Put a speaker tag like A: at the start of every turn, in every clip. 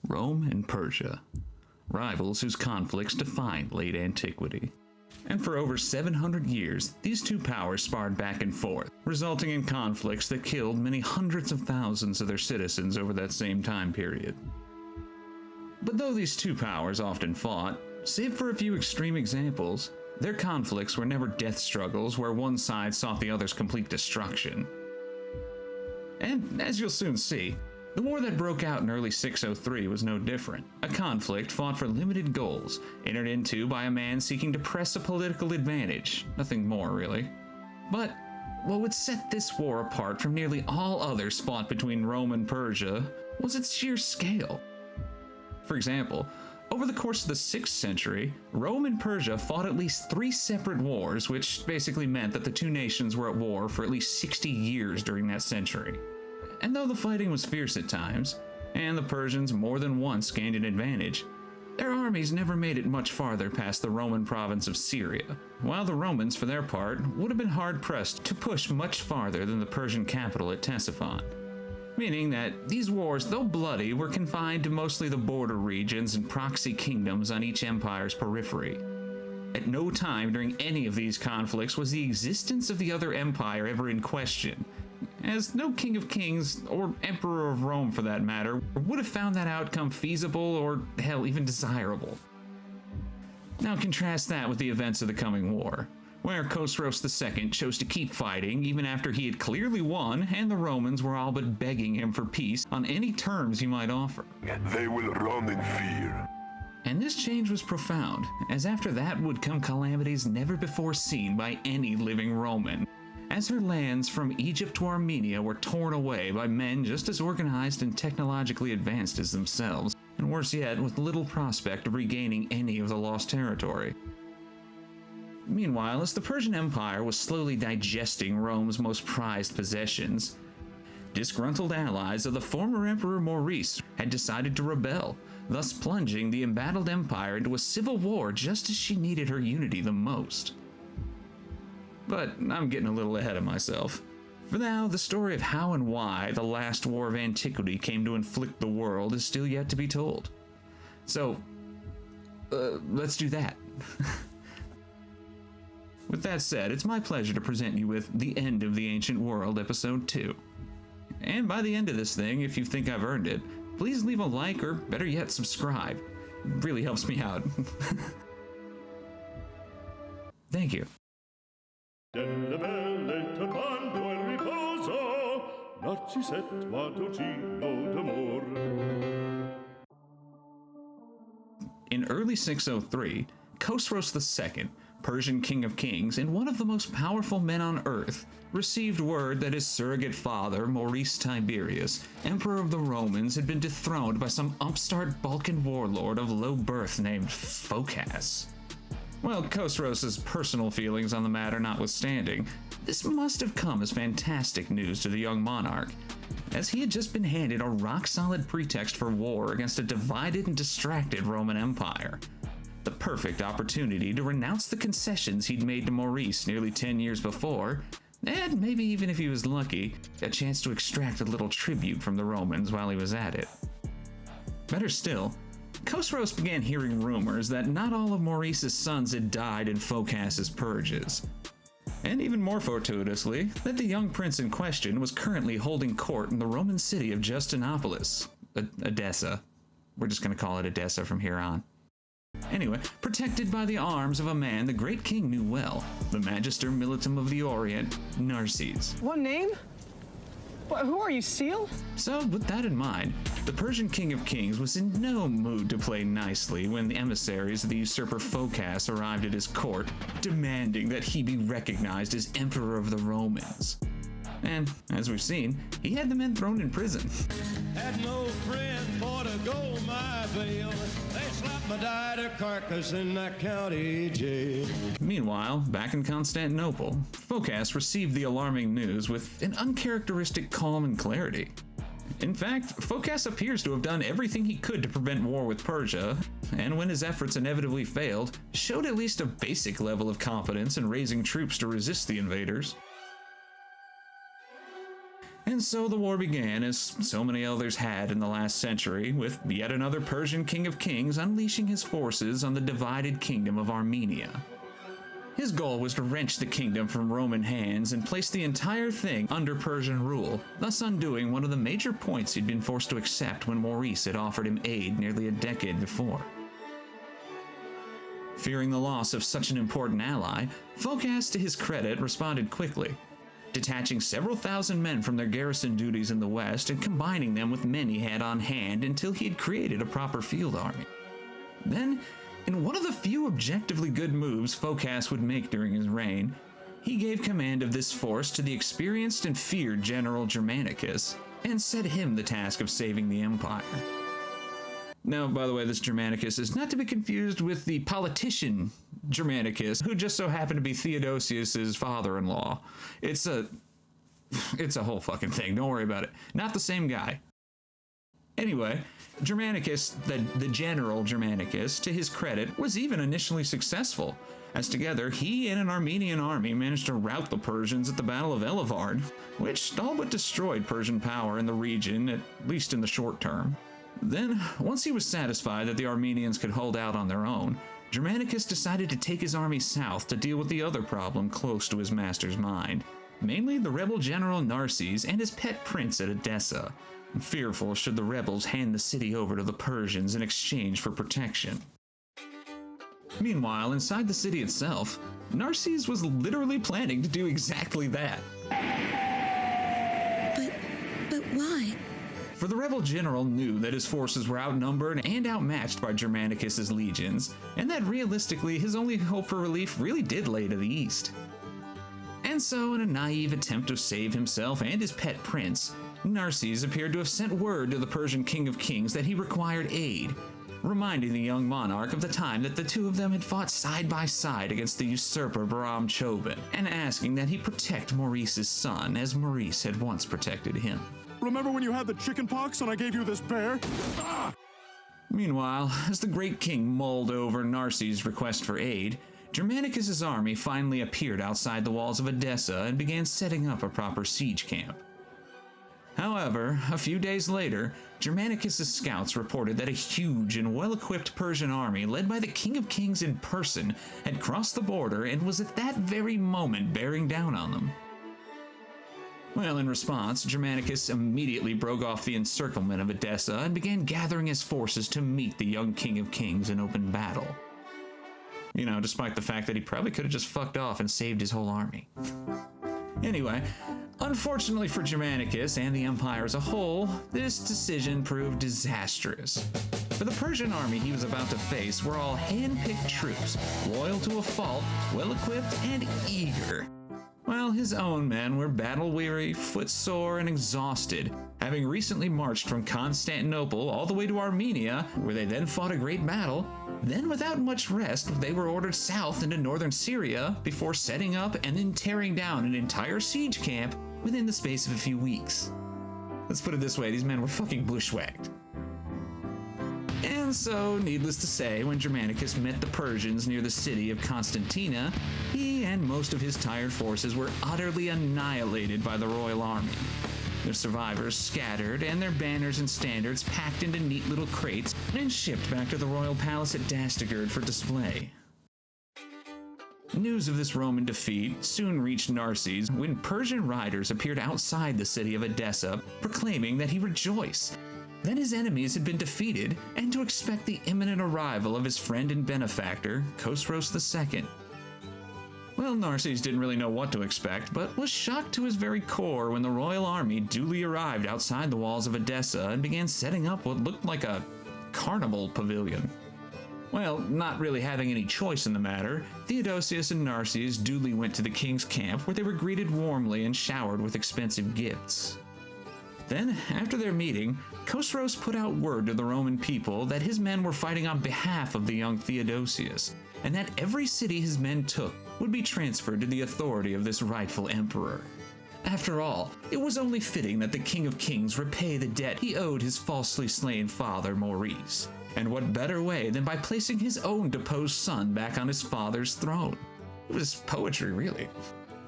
A: Rome and Persia, rivals whose conflicts defined late antiquity. And for over 700 years, these two powers sparred back and forth, resulting in conflicts that killed many hundreds of thousands of their citizens over that same time period. But though these two powers often fought, save for a few extreme examples, their conflicts were never death struggles where one side sought the other's complete destruction. And as you'll soon see, the war that broke out in early 603 was no different. A conflict fought for limited goals, entered into by a man seeking to press a political advantage. Nothing more, really. But what would set this war apart from nearly all others fought between Rome and Persia was its sheer scale. For example, over the course of the 6th century, Rome and Persia fought at least 3 separate wars, which basically meant that the two nations were at war for at least 60 years during that century. And though the fighting was fierce at times, and the Persians more than once gained an advantage, their armies never made it much farther past the Roman province of Syria, while the Romans, for their part, would have been hard-pressed to push much farther than the Persian capital at Ctesiphon. Meaning that these wars, though bloody, were confined to mostly the border regions and proxy kingdoms on each empire's periphery. At no time during any of these conflicts was the existence of the other empire ever in question, as no King of Kings, or Emperor of Rome for that matter, would have found that outcome feasible or, hell, even desirable. Now contrast that with the events of the coming war, where Khosroes II chose to keep fighting even after he had clearly won and the Romans were all but begging him for peace on any terms he might offer.
B: They will run in fear.
A: And this change was profound, as after that would come calamities never before seen by any living Roman, as her lands from Egypt to Armenia were torn away by men just as organized and technologically advanced as themselves, and worse yet, with little prospect of regaining any of the lost territory. Meanwhile, as the Persian Empire was slowly digesting Rome's most prized possessions, disgruntled allies of the former Emperor Maurice had decided to rebel, thus plunging the embattled empire into a civil war just as she needed her unity the most. But I'm getting a little ahead of myself. For now, the story of how and why the last war of antiquity came to inflict the world is still yet to be told. So, let's do that. With that said, it's my pleasure to present you with The End of the Ancient World, Episode 2. And by the end of this thing, if you think I've earned it, please leave a like or, better yet, subscribe. It really helps me out. Thank you.
C: Delle belle tapando al riposo, Narciset Matocino d'amor.
A: In early 603, Khosroes II, Persian King of Kings and one of the most powerful men on earth, received word that his surrogate father, Maurice Tiberius, Emperor of the Romans, had been dethroned by some upstart Balkan warlord of low birth named Phocas. Well, Khosroes' personal feelings on the matter notwithstanding, this must have come as fantastic news to the young monarch, as he had just been handed a rock-solid pretext for war against a divided and distracted Roman Empire. The perfect opportunity to renounce the concessions he'd made to Maurice nearly 10 years before, and maybe even if he was lucky, a chance to extract a little tribute from the Romans while he was at it. Better still, Khosroes began hearing rumors that not all of Maurice's sons had died in Phocas's purges. And even more fortuitously, that the young prince in question was currently holding court in the Roman city of Justinopolis, Edessa. We're just going to call it Edessa from here on. Anyway, protected by the arms of a man the great king knew well, the Magister Militum of the Orient, Narses.
D: What name? Who are you, Seal?
A: So, with that in mind, the Persian King of Kings was in no mood to play nicely when the emissaries of the usurper Phocas arrived at his court, demanding that he be recognized as Emperor of the Romans. And, as we've seen, he had the men thrown in prison.
E: Had no friend for to go my bail. They slapped my died carcass in that county jail.
A: Meanwhile, back in Constantinople, Phocas received the alarming news with an uncharacteristic calm and clarity. In fact, Phocas appears to have done everything he could to prevent war with Persia, and when his efforts inevitably failed, showed at least a basic level of competence in raising troops to resist the invaders. And so the war began, as so many others had in the last century, with yet another Persian king of kings unleashing his forces on the divided kingdom of Armenia. His goal was to wrench the kingdom from Roman hands and place the entire thing under Persian rule, thus undoing one of the major points he'd been forced to accept when Maurice had offered him aid nearly a decade before. Fearing the loss of such an important ally, Phocas, to his credit, responded quickly, detaching several thousand men from their garrison duties in the west and combining them with men he had on hand until he had created a proper field army. Then, in one of the few objectively good moves Phocas would make during his reign, he gave command of this force to the experienced and feared General Germanicus, and set him the task of saving the empire. Now, by the way, this Germanicus is not to be confused with the politician Germanicus, who just so happened to be Theodosius's father-in-law. It's a whole fucking thing. Don't worry about it. Not the same guy. Anyway, Germanicus, the general Germanicus, to his credit, was even initially successful, as together he and an Armenian army managed to rout the Persians at the Battle of Elevard, which all but destroyed Persian power in the region, at least in the short term. Then, once he was satisfied that the Armenians could hold out on their own, Germanicus decided to take his army south to deal with the other problem close to his master's mind, mainly the rebel general Narses and his pet prince at Edessa, fearful should the rebels hand the city over to the Persians in exchange for protection. Meanwhile, inside the city itself, Narses was literally planning to do exactly that.
F: But why?
A: For the rebel general knew that his forces were outnumbered and outmatched by Germanicus's legions, and that realistically his only hope for relief really did lay to the east. And so, in a naive attempt to save himself and his pet prince, Narses appeared to have sent word to the Persian king of kings that he required aid, reminding the young monarch of the time that the two of them had fought side by side against the usurper Bahram Chobin, and asking that he protect Maurice's son as Maurice had once protected him.
C: Remember when you had the chicken pox and I gave you this bear? Ah!
A: Meanwhile, as the great king mulled over Narses' request for aid, Germanicus's army finally appeared outside the walls of Edessa and began setting up a proper siege camp. However, a few days later, Germanicus's scouts reported that a huge and well-equipped Persian army led by the King of Kings in person had crossed the border and was at that very moment bearing down on them. Well, in response, Germanicus immediately broke off the encirclement of Edessa and began gathering his forces to meet the young King of Kings in open battle. You know, despite the fact that he probably could have just fucked off and saved his whole army. Anyway, unfortunately for Germanicus and the empire as a whole, this decision proved disastrous. For the Persian army he was about to face were all hand-picked troops, loyal to a fault, well-equipped, and eager. While his own men were battle-weary, footsore, and exhausted, having recently marched from Constantinople all the way to Armenia, where they then fought a great battle. Then, without much rest, they were ordered south into northern Syria before setting up and then tearing down an entire siege camp within the space of a few weeks. Let's put it this way, these men were fucking bushwhacked. And so, needless to say, when Germanicus met the Persians near the city of Constantina, he and most of his tired forces were utterly annihilated by the royal army. Their survivors scattered, and their banners and standards packed into neat little crates and shipped back to the royal palace at Dastagerd for display. News of this Roman defeat soon reached Narses when Persian riders appeared outside the city of Edessa, proclaiming that he rejoiced that his enemies had been defeated and to expect the imminent arrival of his friend and benefactor, Khosroes II. Well, Narses didn't really know what to expect, but was shocked to his very core when the royal army duly arrived outside the walls of Edessa and began setting up what looked like a carnival pavilion. Well, not really having any choice in the matter, Theodosius and Narses duly went to the king's camp where they were greeted warmly and showered with expensive gifts. Then, after their meeting, Khosroes put out word to the Roman people that his men were fighting on behalf of the young Theodosius, and that every city his men took would be transferred to the authority of this rightful emperor. After all, it was only fitting that the King of Kings repay the debt he owed his falsely slain father Maurice. And what better way than by placing his own deposed son back on his father's throne? It was poetry, really.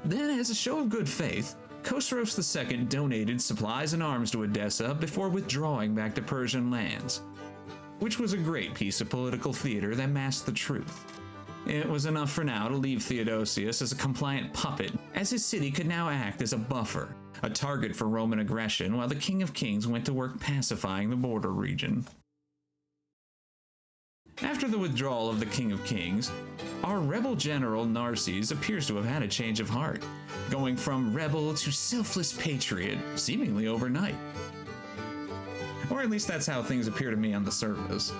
A: Then, as a show of good faith, Khosroes II donated supplies and arms to Edessa before withdrawing back to Persian lands, which was a great piece of political theater that masked the truth. It was enough for now to leave Theodosius as a compliant puppet, as his city could now act as a buffer, a target for Roman aggression, while the King of Kings went to work pacifying the border region. After the withdrawal of the King of Kings, our rebel general Narses appears to have had a change of heart, going from rebel to selfless patriot seemingly overnight. Or at least that's how things appear to me on the surface.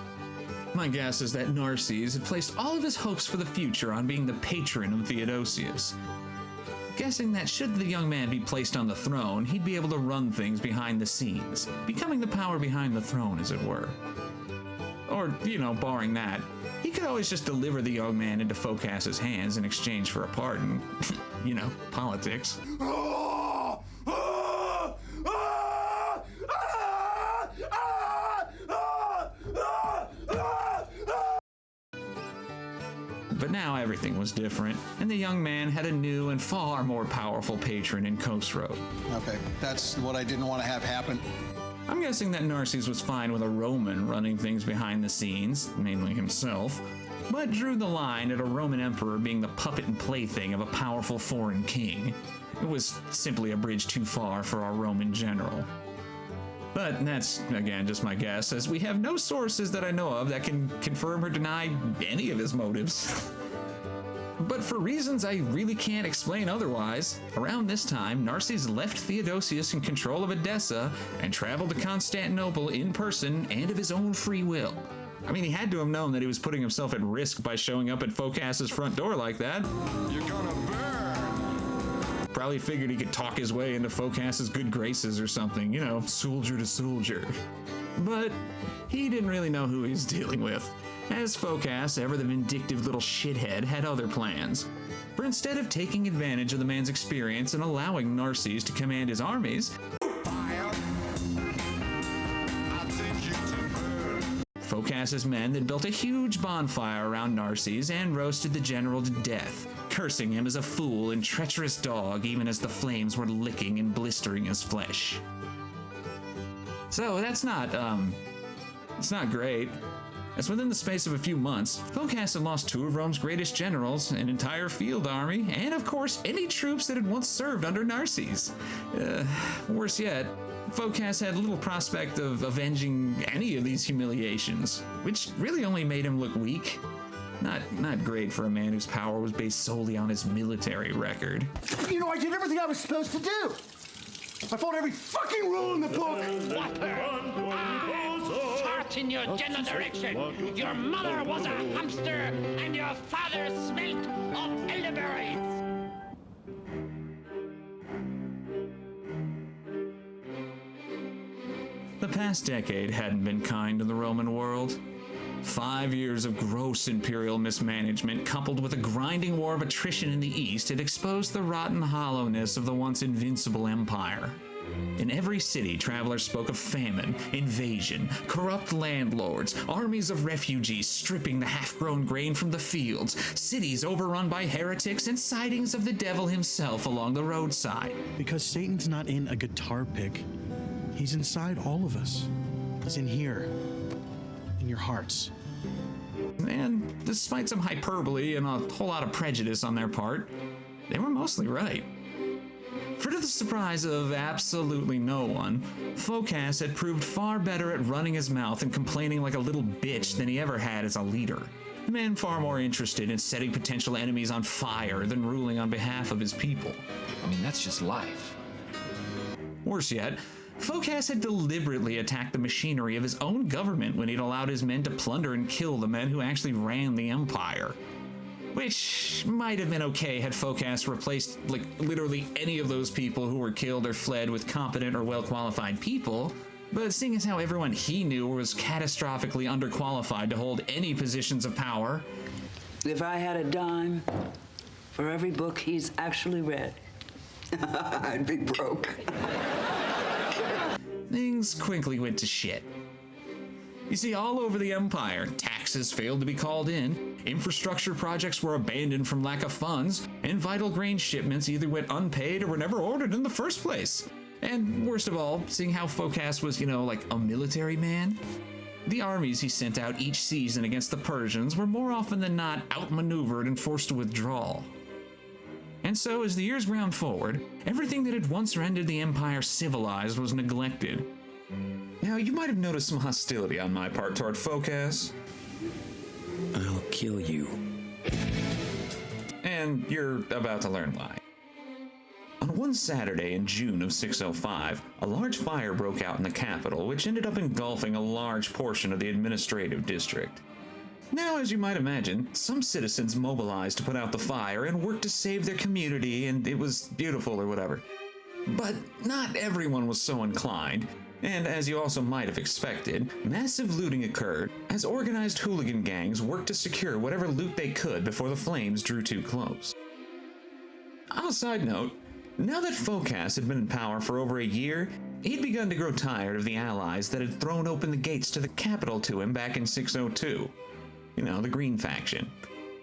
A: My guess is that Narses had placed all of his hopes for the future on being the patron of Theodosius, guessing that should the young man be placed on the throne, he'd be able to run things behind the scenes, becoming the power behind the throne, as it were. Or, barring that, he could always just deliver the young man into Phocas's hands in exchange for a pardon. Politics. But now everything was different, and the young man had a new and far more powerful patron in Khosrow.
G: Okay, that's what I didn't want to have happen.
A: I'm guessing that Narses was fine with a Roman running things behind the scenes, mainly himself, but drew the line at a Roman emperor being the puppet and plaything of a powerful foreign king. It was simply a bridge too far for our Roman general. But that's, again, just my guess, as we have no sources that I know of that can confirm or deny any of his motives. But for reasons I really can't explain otherwise, around this time, Narses left Theodosius in control of Edessa and traveled to Constantinople in person and of his own free will. I mean, he had to have known that he was putting himself at risk by showing up at Phocas's front door like that.
B: You're gonna burn!
A: Probably figured he could talk his way into Phocas's good graces or something, soldier to soldier. But he didn't really know who he was dealing with, as Phocas, ever the vindictive little shithead, had other plans. For instead of taking advantage of the man's experience and allowing Narses to command his armies, Phocas's men then built a huge bonfire around Narses and roasted the general to death, cursing him as a fool and treacherous dog even as the flames were licking and blistering his flesh. So that's it's not great. As within the space of a few months, Phocas had lost two of Rome's greatest generals, an entire field army, and of course any troops that had once served under Narses. Worse yet, Phocas had little prospect of avenging any of these humiliations, which really only made him look weak. Not great for a man whose power was based solely on his military record.
H: I did everything I was supposed to do. I followed every fucking rule in the book.
I: Fart in your general direction. Your mother was a hamster, and your father smelt of elderberries.
A: The past decade hadn't been kind to the Roman world. 5 years of gross imperial mismanagement, coupled with a grinding war of attrition in the east, had exposed the rotten hollowness of the once invincible empire. In every city, travelers spoke of famine, invasion, corrupt landlords, armies of refugees stripping the half-grown grain from the fields, cities overrun by heretics, and sightings of the devil himself along the roadside.
J: Because Satan's not in a guitar pick. He's inside all of us. He's in here. In your hearts.
A: And despite some hyperbole and a whole lot of prejudice on their part, they were mostly right. For to the surprise of absolutely no one, Phocas had proved far better at running his mouth and complaining like a little bitch than he ever had as a leader. A man far more interested in setting potential enemies on fire than ruling on behalf of his people.
K: I mean, that's just life.
A: Worse yet, Phocas had deliberately attacked the machinery of his own government when he'd allowed his men to plunder and kill the men who actually ran the empire. Which might have been okay had Phocas replaced, literally any of those people who were killed or fled with competent or well-qualified people, but seeing as how everyone he knew was catastrophically underqualified to hold any positions of power.
L: If I had a dime for every book he's actually read, I'd be broke.
A: Things quickly went to shit. You see, all over the empire, taxes failed to be called in, infrastructure projects were abandoned from lack of funds, and vital grain shipments either went unpaid or were never ordered in the first place. And worst of all, seeing how Phocas was, like a military man, the armies he sent out each season against the Persians were more often than not outmaneuvered and forced to withdraw. And so, as the years ground forward, everything that had once rendered the Empire civilized was neglected. Now, you might have noticed some hostility on my part toward Phocas.
K: I'll kill you.
A: And you're about to learn why. On one Saturday in June of 605, a large fire broke out in the capital, which ended up engulfing a large portion of the administrative district. Now, as you might imagine, some citizens mobilized to put out the fire and worked to save their community, and it was beautiful or whatever. But not everyone was so inclined, and as you also might have expected, massive looting occurred as organized hooligan gangs worked to secure whatever loot they could before the flames drew too close. On a side note, now that Phocas had been in power for over a year, he'd begun to grow tired of the allies that had thrown open the gates to the capital to him back in 602. The Green Faction.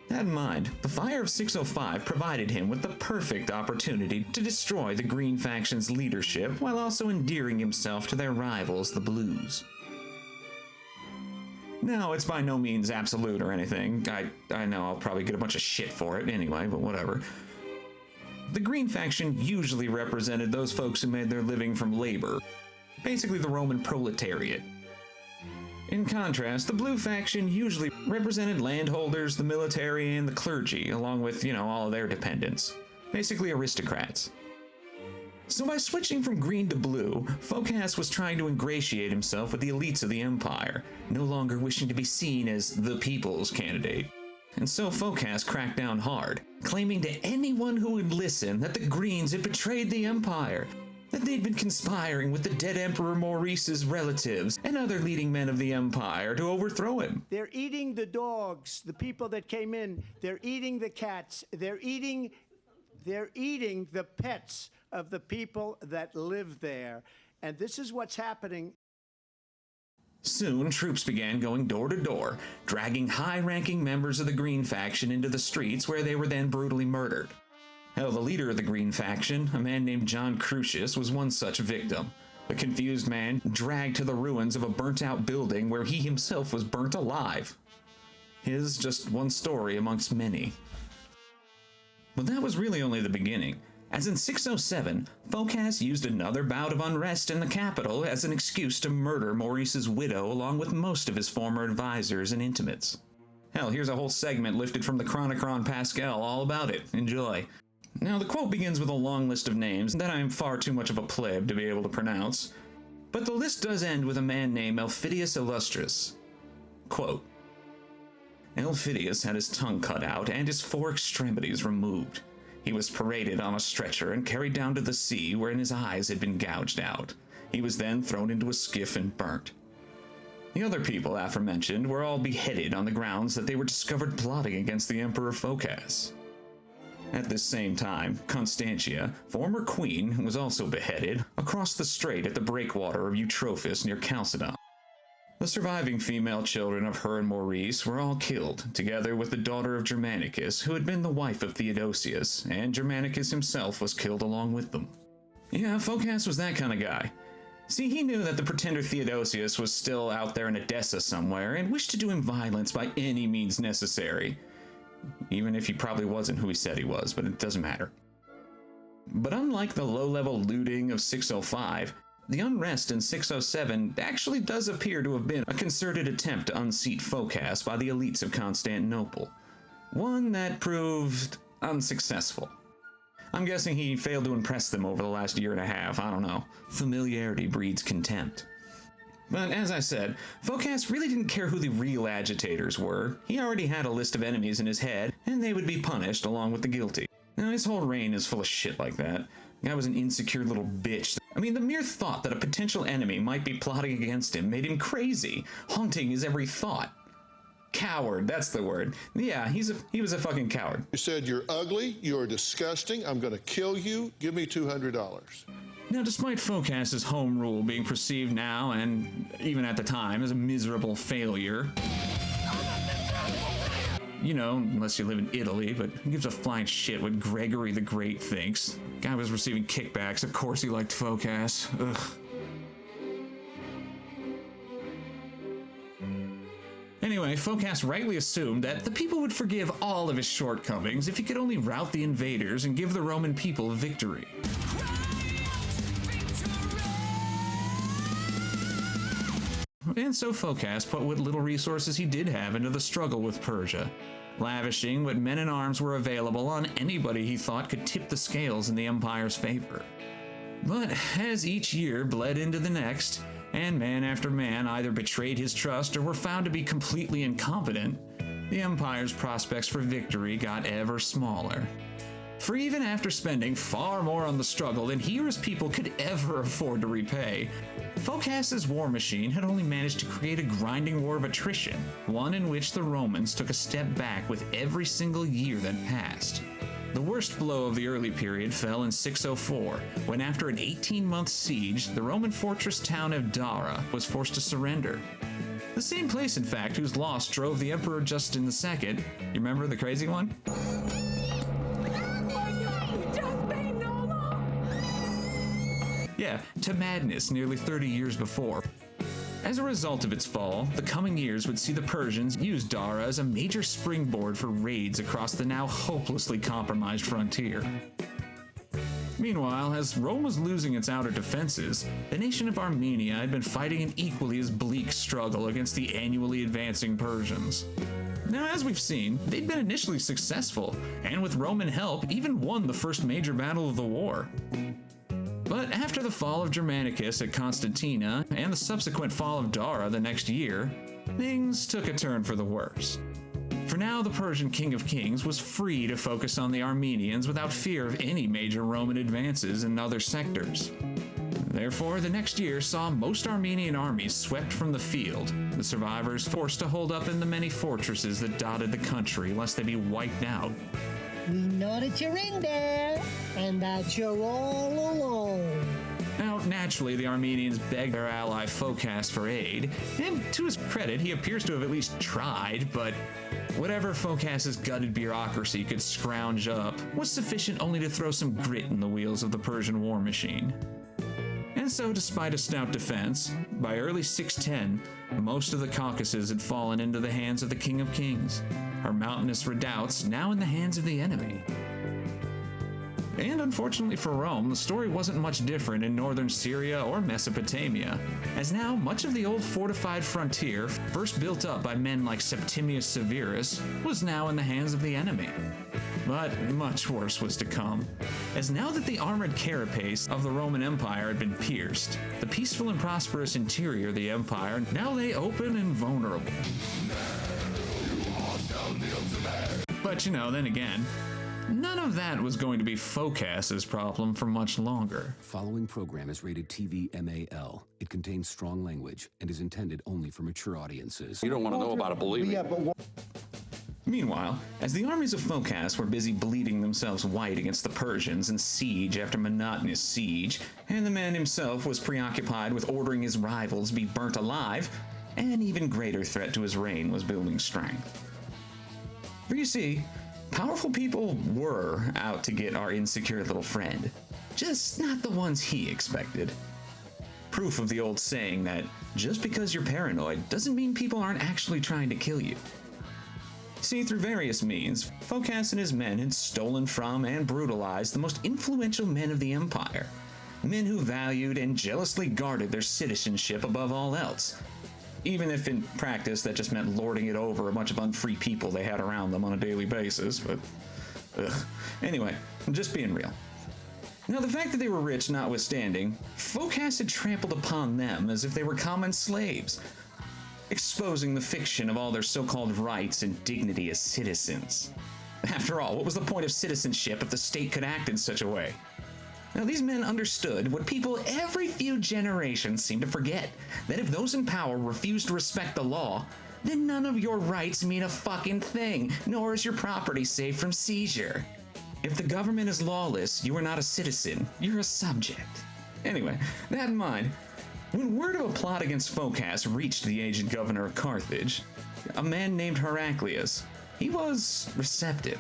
A: That in mind, the fire of 605 provided him with the perfect opportunity to destroy the Green Faction's leadership while also endearing himself to their rivals, the Blues. Now, it's by no means absolute or anything. I know I'll probably get a bunch of shit for it anyway, but whatever. The Green Faction usually represented those folks who made their living from labor, basically the Roman proletariat. In contrast, the Blue Faction usually represented landholders, the military, and the clergy, along with, all of their dependents. Basically aristocrats. So by switching from green to blue, Phocas was trying to ingratiate himself with the elites of the Empire, no longer wishing to be seen as the people's candidate. And so Phocas cracked down hard, claiming to anyone who would listen that the Greens had betrayed the Empire, that they'd been conspiring with the dead Emperor Maurice's relatives and other leading men of the Empire to overthrow him.
M: They're eating the dogs, the people that came in. They're eating the cats. They're eating the pets of the people that live there. And this is what's happening.
A: Soon, troops began going door to door, dragging high-ranking members of the Green Faction into the streets where they were then brutally murdered. Hell, the leader of the Green Faction, a man named John Crucius, was one such victim. A confused man dragged to the ruins of a burnt-out building where he himself was burnt alive. His just one story amongst many. But that was really only the beginning, as in 607, Phocas used another bout of unrest in the capital as an excuse to murder Maurice's widow along with most of his former advisors and intimates. Hell, here's a whole segment lifted from the Chronicon Pascal all about it. Enjoy. Now, the quote begins with a long list of names that I am far too much of a pleb to be able to pronounce, but the list does end with a man named Elphidius Illustris. Quote, Elphidius had his tongue cut out and his 4 extremities removed. He was paraded on a stretcher and carried down to the sea wherein his eyes had been gouged out. He was then thrown into a skiff and burnt. The other people aforementioned were all beheaded on the grounds that they were discovered plotting against the Emperor Phocas. At this same time, Constantia, former queen, was also beheaded across the strait at the breakwater of Eutropus near Chalcedon. The surviving female children of her and Maurice were all killed, together with the daughter of Germanicus, who had been the wife of Theodosius, and Germanicus himself was killed along with them. Yeah, Phocas was that kind of guy. See, he knew that the pretender Theodosius was still out there in Edessa somewhere, and wished to do him violence by any means necessary. Even if he probably wasn't who he said he was, but it doesn't matter. But unlike the low-level looting of 605, the unrest in 607 actually does appear to have been a concerted attempt to unseat Phocas by the elites of Constantinople. One that proved unsuccessful. I'm guessing he failed to impress them over the last year and a half, I don't know. Familiarity breeds contempt. But as I said, Phocas really didn't care who the real agitators were. He already had a list of enemies in his head, and they would be punished along with the guilty. Now, his whole reign is full of shit like that. The guy was an insecure little bitch. I mean, the mere thought that a potential enemy might be plotting against him made him crazy, haunting his every thought. Coward, that's the word. Yeah, he was a fucking coward.
B: You said you're ugly, you're disgusting, I'm gonna kill you, give me $200.
A: Now, despite Phocas's home rule being perceived now, and even at the time, as a miserable failure, You know, unless you live in Italy, but who gives a flying shit what Gregory the Great thinks? Guy was receiving kickbacks, of course he liked Phocas. Ugh. Anyway, Phocas rightly assumed that the people would forgive all of his shortcomings if he could only rout the invaders and give the Roman people victory. And so Phocas put what little resources he did have into the struggle with Persia, lavishing what men and arms were available on anybody he thought could tip the scales in the empire's favor. But as each year bled into the next, and man after man either betrayed his trust or were found to be completely incompetent, the empire's prospects for victory got ever smaller. For even after spending far more on the struggle than he or his people could ever afford to repay, Phocas's war machine had only managed to create a grinding war of attrition, one in which the Romans took a step back with every single year that passed. The worst blow of the early period fell in 604, when after an 18-month siege, the Roman fortress town of Dara was forced to surrender. The same place, in fact, whose loss drove the Emperor Justin II, you remember the crazy one? Yeah, to madness nearly 30 years before. As a result of its fall, the coming years would see the Persians use Dara as a major springboard for raids across the now hopelessly compromised frontier. Meanwhile, as Rome was losing its outer defenses, the nation of Armenia had been fighting an equally as bleak struggle against the annually advancing Persians. Now, as we've seen, they'd been initially successful, and with Roman help, even won the first major battle of the war. But after the fall of Germanicus at Constantina and the subsequent fall of Dara the next year, things took a turn for the worse. For now, the Persian King of Kings was free to focus on the Armenians without fear of any major Roman advances in other sectors. Therefore, the next year saw most Armenian armies swept from the field, the survivors forced to hold up in the many fortresses that dotted the country lest they be wiped out.
N: We know that you're in there, and that you're all alone.
A: Now, naturally, the Armenians begged their ally Phocas for aid, and to his credit, he appears to have at least tried, but whatever Phocas's gutted bureaucracy could scrounge up was sufficient only to throw some grit in the wheels of the Persian war machine. And so, despite a stout defense, by early 610, most of the Caucasus had fallen into the hands of the King of Kings, her mountainous redoubts now in the hands of the enemy. And unfortunately for Rome, the story wasn't much different in northern Syria or Mesopotamia, as now much of the old fortified frontier, first built up by men like Septimius Severus, was now in the hands of the enemy. But much worse was to come, as now that the armored carapace of the Roman Empire had been pierced, the peaceful and prosperous interior of the empire now lay open and vulnerable. But then again, none of that was going to be Phocas's problem for much longer.
O: Following program is rated TV MAL. It contains strong language and is intended only for mature audiences.
K: You don't want to know about it, believe me.
A: Meanwhile, as the armies of Phocas were busy bleeding themselves white against the Persians in siege after monotonous siege, and the man himself was preoccupied with ordering his rivals be burnt alive, an even greater threat to his reign was building strength. For you see, powerful people were out to get our insecure little friend, just not the ones he expected. Proof of the old saying that just because you're paranoid doesn't mean people aren't actually trying to kill you. See, through various means, Phocas and his men had stolen from and brutalized the most influential men of the empire, men who valued and jealously guarded their citizenship above all else, even if in practice that just meant lording it over a bunch of unfree people they had around them on a daily basis, but Anyway, I'm just being real. Now, the fact that they were rich notwithstanding, Phocas had trampled upon them as if they were common slaves, exposing the fiction of all their so-called rights and dignity as citizens. After all, what was the point of citizenship if the state could act in such a way? Now, these men understood what people every few generations seem to forget, that if those in power refuse to respect the law, then none of your rights mean a fucking thing, nor is your property safe from seizure. If the government is lawless, you are not a citizen, you're a subject. Anyway, that in mind, when word of a plot against Phocas reached the aged governor of Carthage, a man named Heraclius, he was receptive.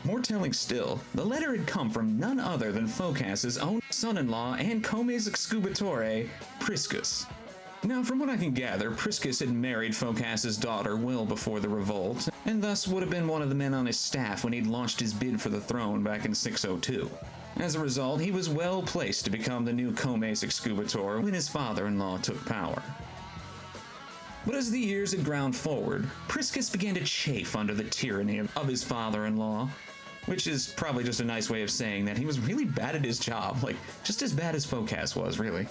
A: More telling still, the letter had come from none other than Phocas's own son-in-law and Comes Excubatore, Priscus. Now, from what I can gather, Priscus had married Phocas's daughter well before the revolt, and thus would have been one of the men on his staff when he'd launched his bid for the throne back in 602. As a result, he was well placed to become the new Comes Excubator when his father-in-law took power. But as the years had ground forward, Priscus began to chafe under the tyranny of his father-in-law, which is probably just a nice way of saying that he was really bad at his job, like just as bad as Phocas was, really.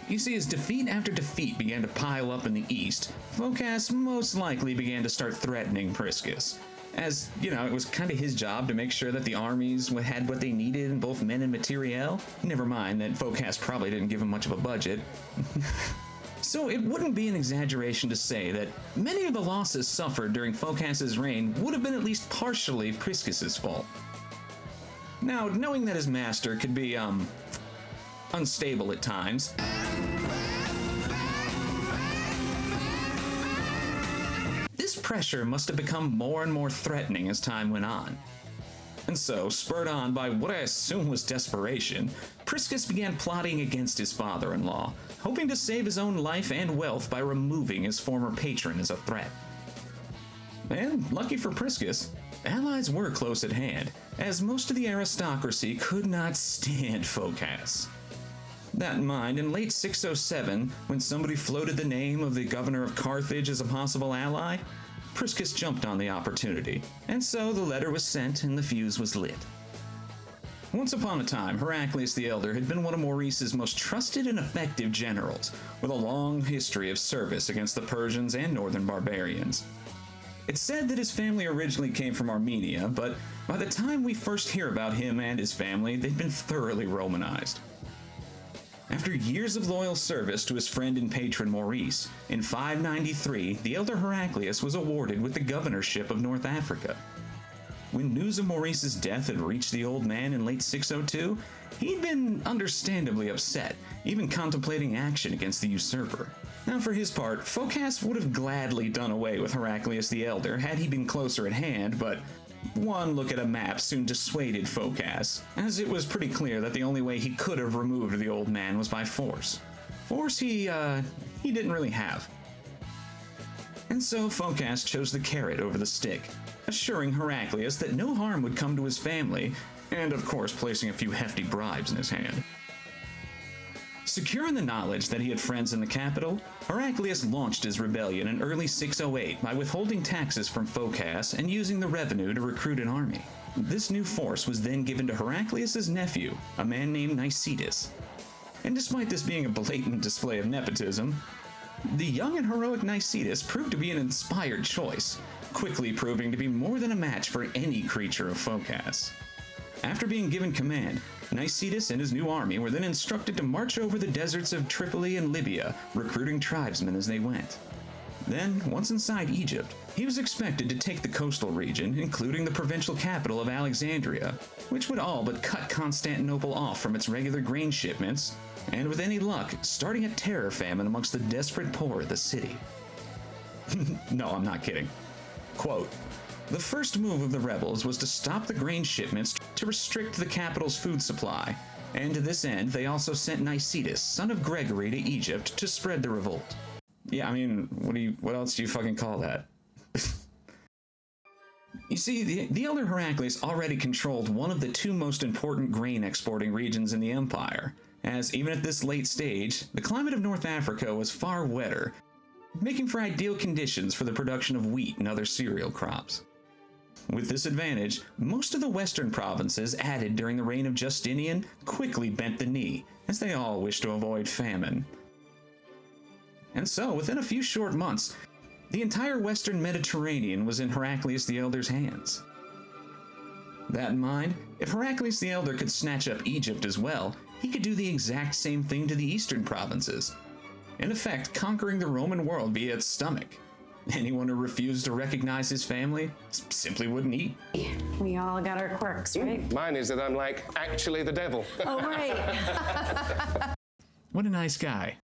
A: You see, as defeat after defeat began to pile up in the east, Phocas most likely began to start threatening Priscus. As, you know, it was kind of his job to make sure that the armies had what they needed in both men and materiel. Never mind that Phocas probably didn't give him much of a budget. So it wouldn't be an exaggeration to say that many of the losses suffered during Phocas's reign would have been at least partially Priscus's fault. Now, knowing that his master could be, unstable at times, this pressure must have become more and more threatening as time went on. And so, spurred on by what I assume was desperation, Priscus began plotting against his father-in-law, hoping to save his own life and wealth by removing his former patron as a threat. And, lucky for Priscus, allies were close at hand, as most of the aristocracy could not stand Phocas. That in mind, in late 607, when somebody floated the name of the governor of Carthage as a possible ally, Priscus jumped on the opportunity, and so the letter was sent and the fuse was lit. Once upon a time, Heraclius the Elder had been one of Maurice's most trusted and effective generals, with a long history of service against the Persians and northern barbarians. It's said that his family originally came from Armenia, but by the time we first hear about him and his family, they'd been thoroughly Romanized. After years of loyal service to his friend and patron Maurice, in 593, the elder Heraclius was awarded with the governorship of North Africa. When news of Maurice's death had reached the old man in late 602, he'd been understandably upset, even contemplating action against the usurper. Now, for his part, Phocas would have gladly done away with Heraclius the Elder had he been closer at hand, but one look at a map soon dissuaded Phocas, as it was pretty clear that the only way he could have removed the old man was by force. Force he didn't really have. And so Phocas chose the carrot over the stick, assuring Heraclius that no harm would come to his family, and of course placing a few hefty bribes in his hand. Secure in the knowledge that he had friends in the capital, Heraclius launched his rebellion in early 608 by withholding taxes from Phocas and using the revenue to recruit an army. This new force was then given to Heraclius' nephew, a man named Nicetas. And despite this being a blatant display of nepotism, the young and heroic Nicetas proved to be an inspired choice, quickly proving to be more than a match for any creature of Phocas. After being given command, Nicetas and his new army were then instructed to march over the deserts of Tripoli and Libya, recruiting tribesmen as they went. Then, once inside Egypt, he was expected to take the coastal region, including the provincial capital of Alexandria, which would all but cut Constantinople off from its regular grain shipments, and with any luck, starting a terror famine amongst the desperate poor of the city. No, I'm not kidding. Quote, "The first move of the rebels was to stop the grain shipments to restrict the capital's food supply, and to this end they also sent Nicetas, son of Gregory, to Egypt to spread the revolt." Yeah, I mean, what else do you fucking call that? You see, the elder Heraclius already controlled one of the two most important grain exporting regions in the empire, as even at this late stage, the climate of North Africa was far wetter, making for ideal conditions for the production of wheat and other cereal crops. With this advantage, most of the western provinces added during the reign of Justinian quickly bent the knee, as they all wished to avoid famine. And so, within a few short months, the entire western Mediterranean was in Heraclius the Elder's hands. That in mind, if Heraclius the Elder could snatch up Egypt as well, he could do the exact same thing to the eastern provinces, in effect conquering the Roman world via its stomach. Anyone who refused to recognize his family simply wouldn't eat.
P: We all got our quirks, right?
Q: Mine is that I'm like, actually the devil.
P: Oh, right.
A: What a nice guy.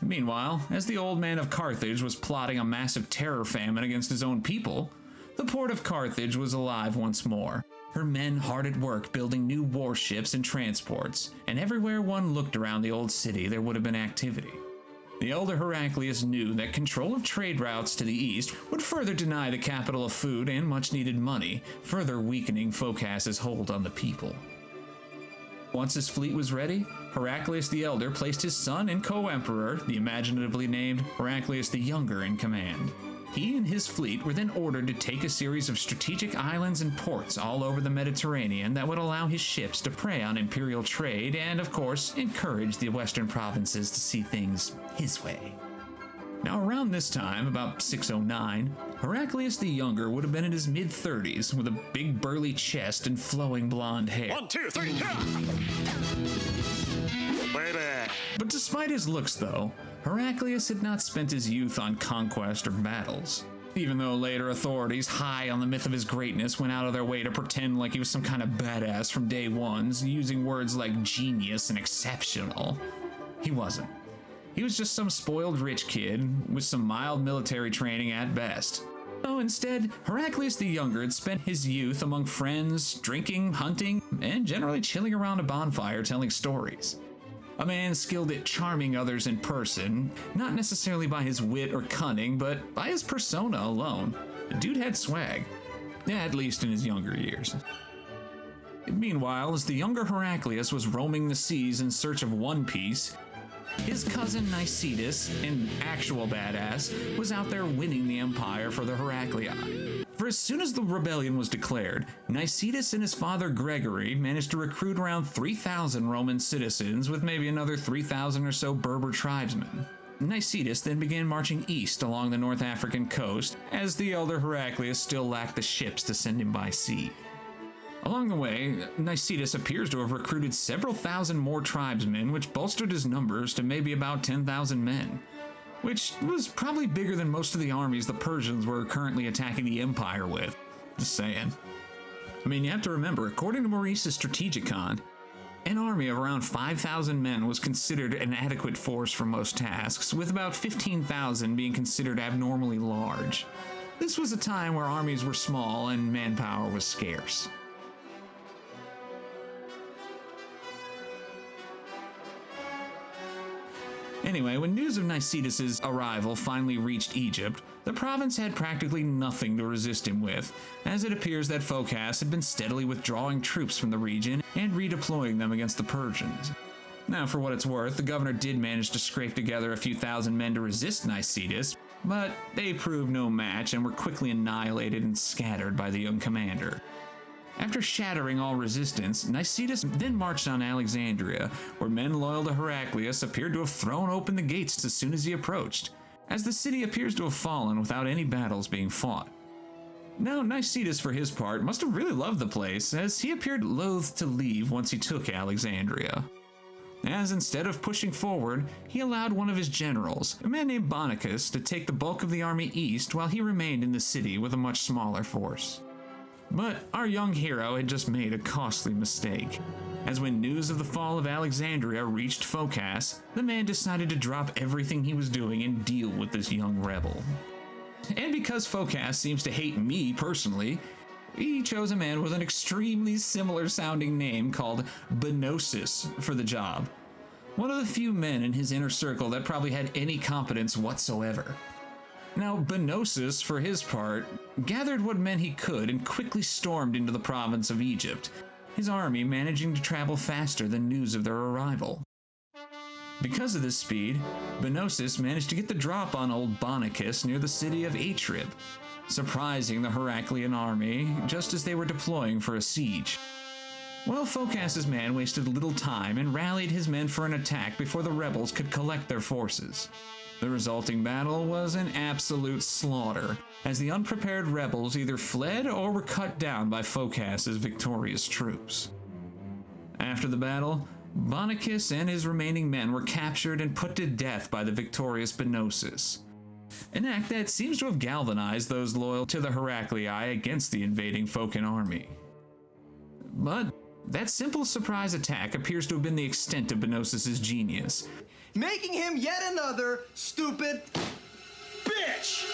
A: Meanwhile, as the old man of Carthage was plotting a massive terror famine against his own people, the port of Carthage was alive once more. Her men hard at work building new warships and transports, and everywhere one looked around the old city there would have been activity. The elder Heraclius knew that control of trade routes to the east would further deny the capital of food and much-needed money, further weakening Phocas's hold on the people. Once his fleet was ready, Heraclius the Elder placed his son and co-emperor, the imaginatively named Heraclius the Younger, in command. He and his fleet were then ordered to take a series of strategic islands and ports all over the Mediterranean that would allow his ships to prey on imperial trade and, of course, encourage the western provinces to see things his way. Now, around this time, about 609, Heraclius the Younger would have been in his mid-30s with a big burly chest and flowing blonde hair.
C: 1, 2, 3, baby.
A: But despite his looks, though, Heraclius had not spent his youth on conquest or battles. Even though later authorities, high on the myth of his greatness, went out of their way to pretend like he was some kind of badass from day one, using words like genius and exceptional, he wasn't. He was just some spoiled rich kid with some mild military training at best. So instead, Heraclius the Younger had spent his youth among friends, drinking, hunting, and generally chilling around a bonfire telling stories. A man skilled at charming others in person, not necessarily by his wit or cunning, but by his persona alone. The dude had swag, at least in his younger years. Meanwhile, as the younger Heraclius was roaming the seas in search of One Piece, his cousin Nicetas, an actual badass, was out there winning the empire for the Heraclii. For as soon as the rebellion was declared, Nicetas and his father Gregory managed to recruit around 3,000 Roman citizens with maybe another 3,000 or so Berber tribesmen. Nicetas then began marching east along the North African coast, as the elder Heraclius still lacked the ships to send him by sea. Along the way, Nicetas appears to have recruited several thousand more tribesmen, which bolstered his numbers to maybe about 10,000 men, which was probably bigger than most of the armies the Persians were currently attacking the empire with. Just saying. I mean, you have to remember, according to Maurice's Strategicon, an army of around 5,000 men was considered an adequate force for most tasks, with about 15,000 being considered abnormally large. This was a time where armies were small and manpower was scarce. Anyway, when news of Nicetas' arrival finally reached Egypt, the province had practically nothing to resist him with, as it appears that Phocas had been steadily withdrawing troops from the region and redeploying them against the Persians. Now, for what it's worth, the governor did manage to scrape together a few thousand men to resist Nicetas, but they proved no match and were quickly annihilated and scattered by the young commander. After shattering all resistance, Nicetas then marched on Alexandria, where men loyal to Heraclius appeared to have thrown open the gates as soon as he approached, as the city appears to have fallen without any battles being fought. Now, Nicetas, for his part, must have really loved the place, as he appeared loath to leave once he took Alexandria. As instead of pushing forward, he allowed one of his generals, a man named Boniface, to take the bulk of the army east while he remained in the city with a much smaller force. But our young hero had just made a costly mistake, as when news of the fall of Alexandria reached Phocas, the man decided to drop everything he was doing and deal with this young rebel. And because Phocas seems to hate me personally, he chose a man with an extremely similar sounding name called Bonosus for the job. One of the few men in his inner circle that probably had any competence whatsoever. Now, Bonosus, for his part, gathered what men he could and quickly stormed into the province of Egypt, his army managing to travel faster than news of their arrival. Because of this speed, Bonosus managed to get the drop on old Boniface near the city of Atrib, surprising the Heraclean army just as they were deploying for a siege. Well, Phocas's man wasted little time and rallied his men for an attack before the rebels could collect their forces. The resulting battle was an absolute slaughter, as the unprepared rebels either fled or were cut down by Phocas's victorious troops. After the battle, Boniface and his remaining men were captured and put to death by the victorious Bonosus, an act that seems to have galvanized those loyal to the Heraclii against the invading Phocian army. But that simple surprise attack appears to have been the extent of Bonosus' genius,
H: making him yet another stupid bitch.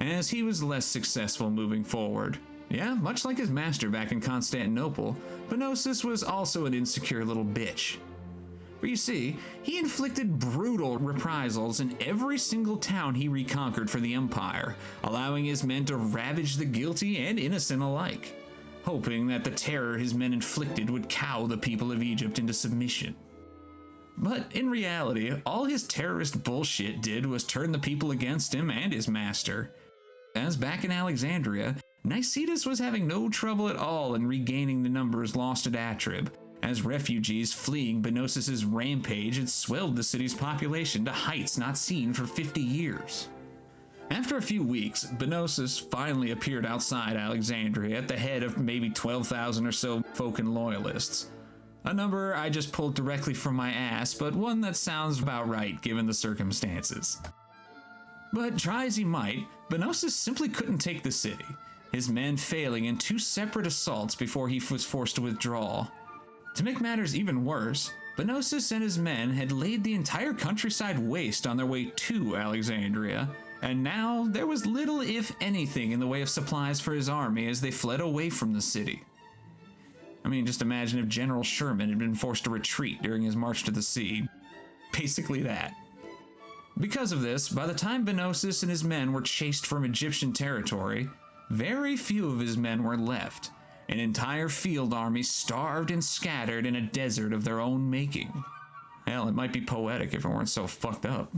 A: As he was less successful moving forward. Yeah, much like his master back in Constantinople, Bonosus was also an insecure little bitch. But you see, he inflicted brutal reprisals in every single town he reconquered for the Empire, allowing his men to ravage the guilty and innocent alike, hoping that the terror his men inflicted would cow the people of Egypt into submission. But in reality, all his terrorist bullshit did was turn the people against him and his master. As back in Alexandria, Nicetas was having no trouble at all in regaining the numbers lost at Atrib, as refugees fleeing Bonosus's rampage had swelled the city's population to heights not seen for 50 years. After a few weeks, Bonosus finally appeared outside Alexandria at the head of maybe 12,000 or so Phocan loyalists. A number I just pulled directly from my ass, but one that sounds about right given the circumstances. But try as he might, Bonosus simply couldn't take the city, his men failing in 2 separate assaults before he was forced to withdraw. To make matters even worse, Bonosus and his men had laid the entire countryside waste on their way to Alexandria, and now there was little if anything in the way of supplies for his army as they fled away from the city. I mean, just imagine if General Sherman had been forced to retreat during his march to the sea. Basically that. Because of this, by the time Bonosus and his men were chased from Egyptian territory, very few of his men were left. An entire field army starved and scattered in a desert of their own making. Hell, it might be poetic if it weren't so fucked up.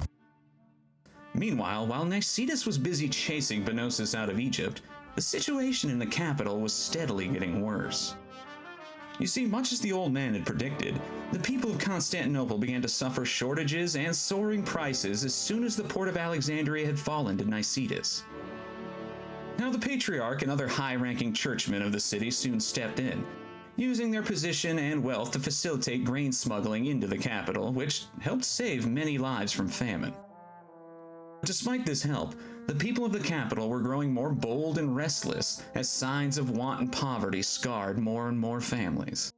A: Meanwhile, while Nicetas was busy chasing Bonosus out of Egypt, the situation in the capital was steadily getting worse. You see, much as the old man had predicted, the people of Constantinople began to suffer shortages and soaring prices as soon as the port of Alexandria had fallen to Nicetas. Now the Patriarch and other high-ranking churchmen of the city soon stepped in, using their position and wealth to facilitate grain smuggling into the capital, which helped save many lives from famine. Despite this help, the people of the capital were growing more bold and restless as signs of want and poverty scarred more and more families.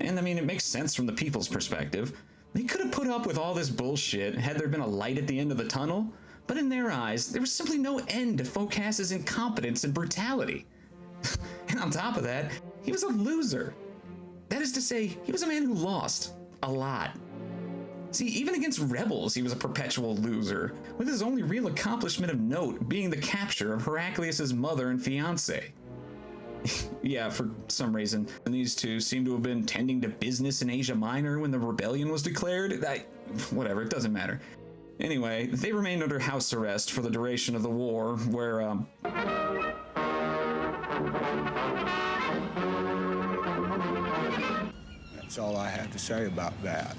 A: And I mean, it makes sense from the people's perspective. They could have put up with all this bullshit had there been a light at the end of the tunnel, but in their eyes, there was simply no end to Phocas's incompetence and brutality. And on top of that, he was a loser. That is to say, he was a man who lost a lot. See, even against rebels, he was a perpetual loser, with his only real accomplishment of note being the capture of Heraclius' mother and fiancé. Yeah, for some reason, these two seem to have been tending to business in Asia Minor when the rebellion was declared. Whatever, it doesn't matter. Anyway, they remained under house arrest for the duration of the war, where,
R: That's all I have to say about that.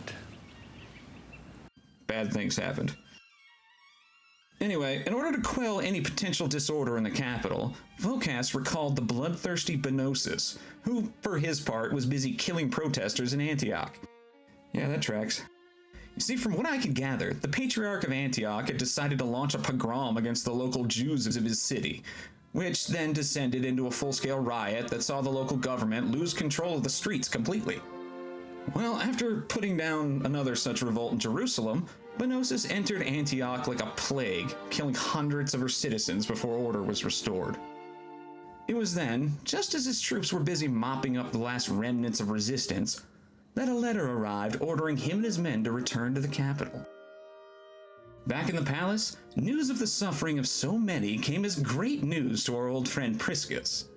A: Bad things happened. Anyway, in order to quell any potential disorder in the capital, Phocas recalled the bloodthirsty Bonosus, who, for his part, was busy killing protesters in Antioch. Yeah, that tracks. You see, from what I could gather, the Patriarch of Antioch had decided to launch a pogrom against the local Jews of his city, which then descended into a full-scale riot that saw the local government lose control of the streets completely. Well, after putting down another such revolt in Jerusalem, Bonosus entered Antioch like a plague, killing hundreds of her citizens before order was restored. It was then, just as his troops were busy mopping up the last remnants of resistance, that a letter arrived ordering him and his men to return to the capital. Back in the palace, news of the suffering of so many came as great news to our old friend Priscus.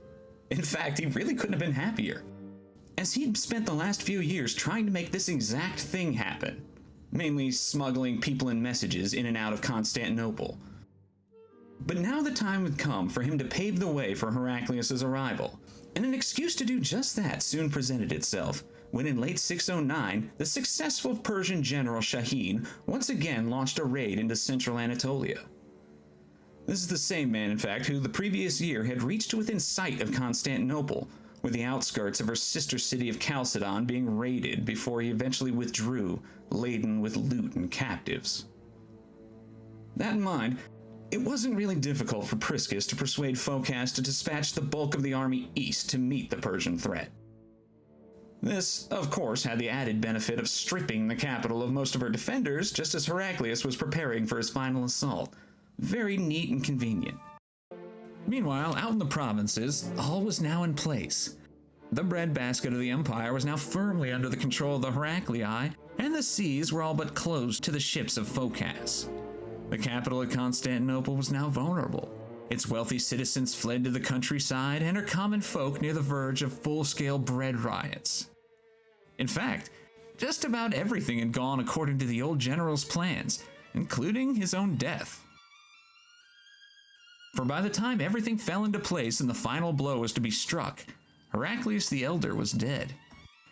A: In fact, he really couldn't have been happier, as he'd spent the last few years trying to make this exact thing happen, mainly smuggling people and messages in and out of Constantinople. But now the time had come for him to pave the way for Heraclius' arrival, and an excuse to do just that soon presented itself, when in late 609, the successful Persian general Shahin once again launched a raid into central Anatolia. This is the same man, in fact, who the previous year had reached to within sight of Constantinople, with the outskirts of her sister city of Chalcedon being raided before he eventually withdrew, laden with loot and captives. That in mind, it wasn't really difficult for Priscus to persuade Phocas to dispatch the bulk of the army east to meet the Persian threat. This, of course, had the added benefit of stripping the capital of most of her defenders just as Heraclius was preparing for his final assault. Very neat and convenient. Meanwhile, out in the provinces, all was now in place. The breadbasket of the empire was now firmly under the control of the Heraclii, and the seas were all but closed to the ships of Phocas. The capital of Constantinople was now vulnerable. Its wealthy citizens fled to the countryside, and her common folk near the verge of full-scale bread riots. In fact, just about everything had gone according to the old general's plans, including his own death. For by the time everything fell into place and the final blow was to be struck, Heraclius the Elder was dead.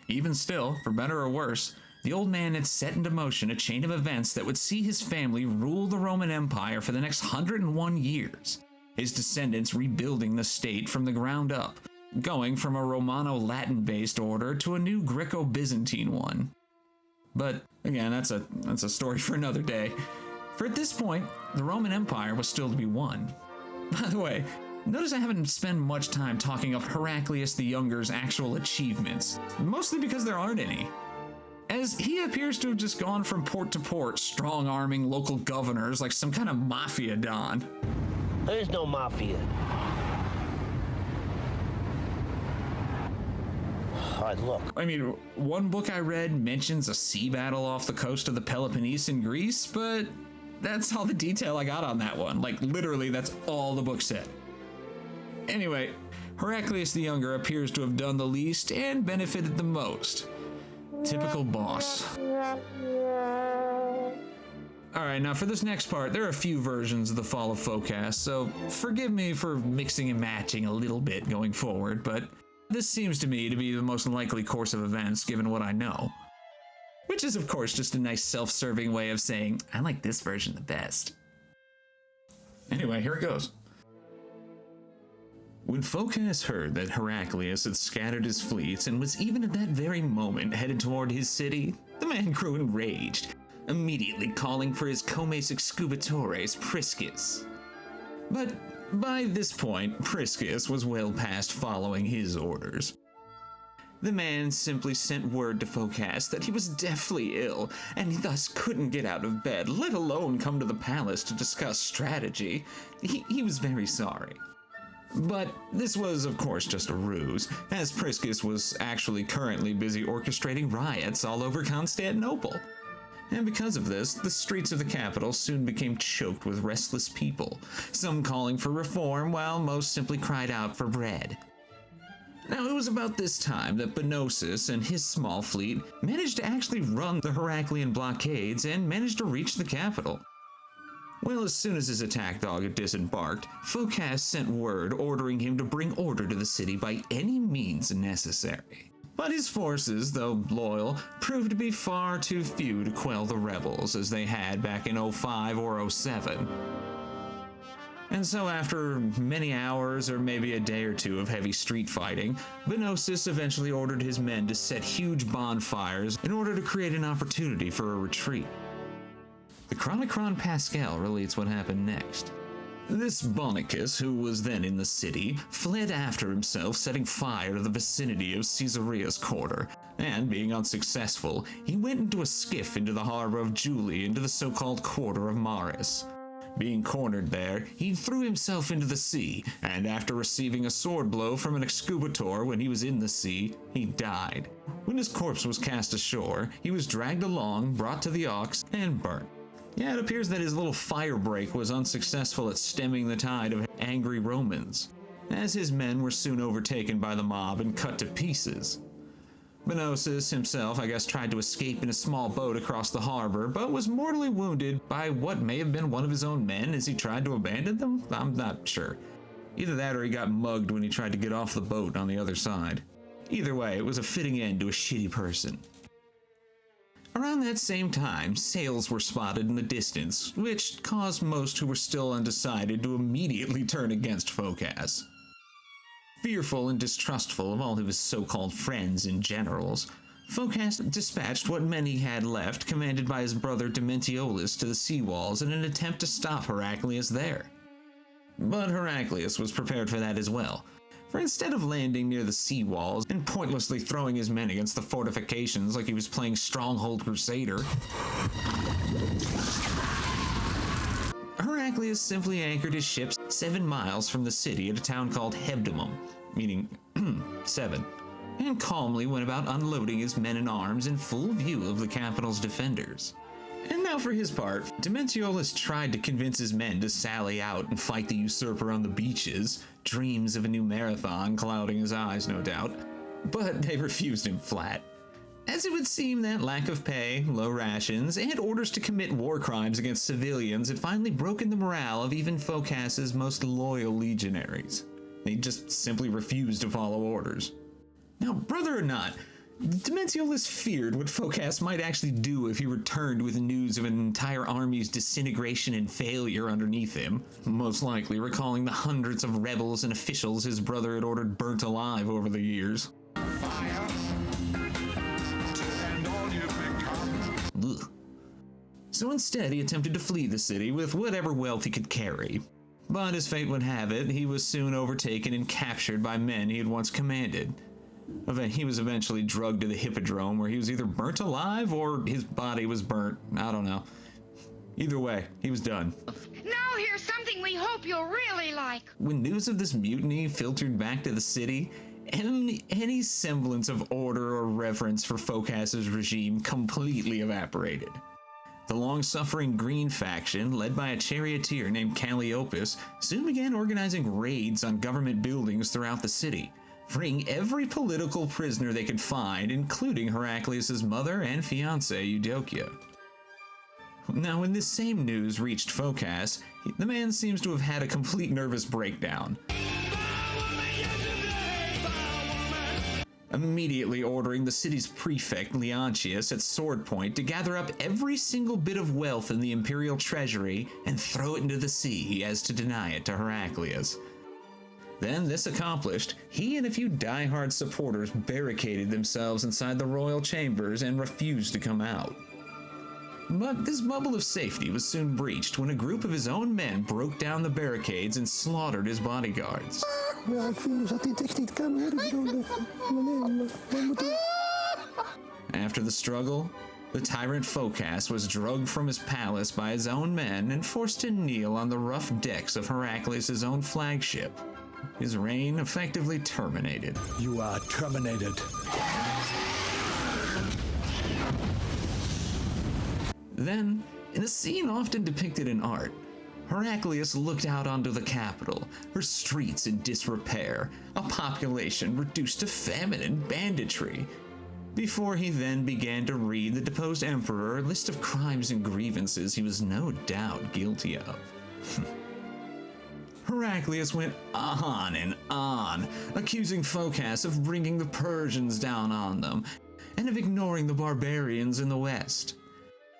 A: Even still, for better or worse, the old man had set into motion a chain of events that would see his family rule the Roman Empire for the next 101 years, his descendants rebuilding the state from the ground up, going from a Romano-Latin-based order to a new Greco-Byzantine one. But again, that's a story for another day. For at this point, the Roman Empire was still to be won. By the way, notice I haven't spent much time talking of Heraclius the Younger's actual achievements, mostly because there aren't any. As he appears to have just gone from port to port, strong-arming local governors like some kind of mafia don.
I: There's no mafia. Look.
A: I mean, one book I read mentions a sea battle off the coast of the Peloponnese in Greece, but that's all the detail I got on that one. Like, literally, that's all the book said. Anyway, Heraclius the Younger appears to have done the least and benefited the most. Typical boss. Alright, now for this next part, there are a few versions of the fall of Phocas, so forgive me for mixing and matching a little bit going forward, but this seems to me to be the most likely course of events given what I know. Which is, of course, just a nice self-serving way of saying, I like this version the best. Anyway, here it goes. When Phocas heard that Heraclius had scattered his fleets and was even at that very moment headed toward his city, the man grew enraged, immediately calling for his comes excubatores, Priscus. But by this point, Priscus was well past following his orders. The man simply sent word to Phocas that he was deathly ill, and he thus couldn't get out of bed, let alone come to the palace to discuss strategy. He was very sorry. But this was, of course, just a ruse, as Priscus was actually currently busy orchestrating riots all over Constantinople. And because of this, the streets of the capital soon became choked with restless people, some calling for reform while most simply cried out for bread. Now, it was about this time that Bonosus and his small fleet managed to actually run the Heraclean blockades and managed to reach the capital. Well, as soon as his attack dog had disembarked, Phocas sent word ordering him to bring order to the city by any means necessary. But his forces, though loyal, proved to be far too few to quell the rebels as they had back in 05 or 07. And so after many hours or maybe a day or two of heavy street fighting, Bonosus eventually ordered his men to set huge bonfires in order to create an opportunity for a retreat. The Chronicron Pascal relates what happened next. This Bonicus, who was then in the city, fled after himself, setting fire to the vicinity of Caesarea's quarter, and being unsuccessful, he went into a skiff into the harbor of Julie into the so-called quarter of Maris. Being cornered there, he threw himself into the sea, and after receiving a sword blow from an excubator when he was in the sea, he died. When his corpse was cast ashore, he was dragged along, brought to the Ox, and burnt. Yeah, it appears that his little fire break was unsuccessful at stemming the tide of angry Romans, as his men were soon overtaken by the mob and cut to pieces. Bonosus himself, I guess, tried to escape in a small boat across the harbor, but was mortally wounded by what may have been one of his own men as he tried to abandon them? I'm not sure. Either that or he got mugged when he tried to get off the boat on the other side. Either way, it was a fitting end to a shitty person. Around that same time, sails were spotted in the distance, which caused most who were still undecided to immediately turn against Phocas. Fearful and distrustful of all of his so-called friends and generals, Phocas dispatched what men he had left, commanded by his brother Dementiolus, to the sea walls in an attempt to stop Heraclius there. But Heraclius was prepared for that as well. For instead of landing near the sea walls and pointlessly throwing his men against the fortifications like he was playing Stronghold Crusader, Heraclius simply anchored his ships 7 miles from the city at a town called Hebdomum, meaning 7, and calmly went about unloading his men-at-arms in full view of the capital's defenders. And now for his part, Dementiolus tried to convince his men to sally out and fight the usurper on the beaches, dreams of a new marathon clouding his eyes, no doubt, but they refused him flat. As it would seem that lack of pay, low rations, and orders to commit war crimes against civilians had finally broken the morale of even Phocas's most loyal legionaries. They just simply refused to follow orders. Now, brother or not, Dementiolus feared what Phocas might actually do if he returned with news of an entire army's disintegration and failure underneath him, most likely recalling the hundreds of rebels and officials his brother had ordered burnt alive over the years. Ugh. So instead, he attempted to flee the city with whatever wealth he could carry. But as fate would have it, he was soon overtaken and captured by men he had once commanded. He was eventually drugged to the Hippodrome, where he was either burnt alive or his body was burnt. I don't know. Either way, he was done.
S: Now here's something we hope you'll really like.
A: When news of this mutiny filtered back to the city, any semblance of order or reverence for Phocas's regime completely evaporated. The long-suffering Green faction, led by a charioteer named Calliopas, soon began organizing raids on government buildings throughout the city, freeing every political prisoner they could find, including Heraclius' mother and fiancée Eudokia. Now, when this same news reached Phocas, the man seems to have had a complete nervous breakdown, immediately ordering the city's prefect Leontius at sword point to gather up every single bit of wealth in the imperial treasury and throw it into the sea as to deny it to Heraclius. Then, this accomplished, he and a few die-hard supporters barricaded themselves inside the royal chambers and refused to come out. But this bubble of safety was soon breached when a group of his own men broke down the barricades and slaughtered his bodyguards. After the struggle, the tyrant Phocas was drugged from his palace by his own men and forced to kneel on the rough decks of Heraclius' own flagship. His reign effectively terminated.
R: You are terminated.
A: Then, in a scene often depicted in art, Heraclius looked out onto the capital, her streets in disrepair, a population reduced to famine and banditry, before he then began to read the deposed emperor a list of crimes and grievances he was no doubt guilty of. Heraclius went on and on, accusing Phocas of bringing the Persians down on them, and of ignoring the barbarians in the west.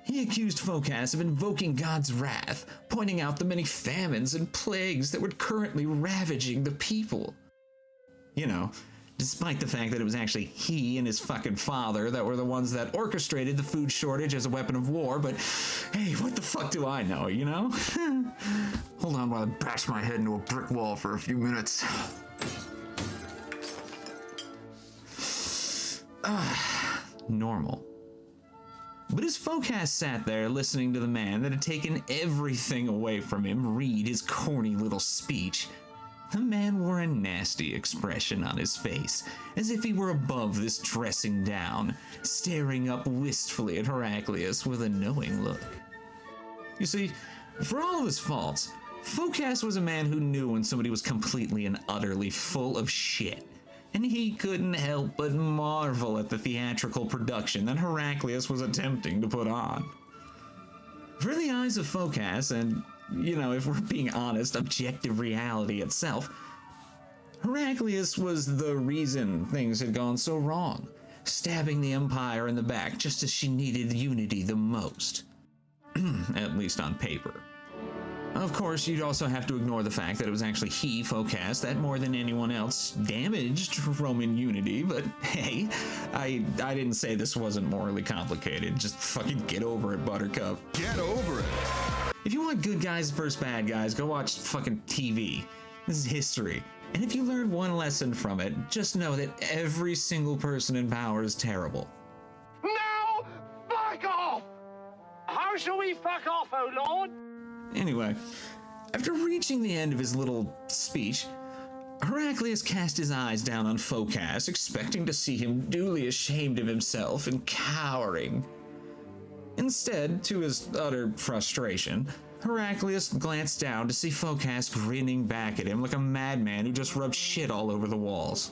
A: He accused Phocas of invoking God's wrath, pointing out the many famines and plagues that were currently ravaging the people. You know, despite the fact that it was actually he and his fucking father that were the ones that orchestrated the food shortage as a weapon of war, but hey, what the fuck do I know, you know? Hold on while I bash my head into a brick wall for a few minutes. Normal. But as Phocas sat there listening to the man that had taken everything away from him read his corny little speech, the man wore a nasty expression on his face, as if he were above this dressing down, staring up wistfully at Heraclius with a knowing look. You see, for all of his faults, Phocas was a man who knew when somebody was completely and utterly full of shit, and he couldn't help but marvel at the theatrical production that Heraclius was attempting to put on. For the eyes of Phocas, and, you know, if we're being honest, objective reality itself, Heraclius was the reason things had gone so wrong, stabbing the Empire in the back just as she needed unity the most. At least on paper. Of course, you'd also have to ignore the fact that it was actually he, Phocas, that more than anyone else damaged Roman unity, but hey, I didn't say this wasn't morally complicated. Just fucking get over it, Buttercup.
B: Get over it.
A: If you want good guys versus bad guys, go watch fucking TV. This is history. And if you learn one lesson from it, just know that every single person in power is terrible.
I: No! Fuck off! How shall we fuck off, oh Lord?
A: Anyway, after reaching the end of his little speech, Heraclius cast his eyes down on Phocas, expecting to see him duly ashamed of himself and cowering. Instead, to his utter frustration, Heraclius glanced down to see Phocas grinning back at him like a madman who just rubbed shit all over the walls.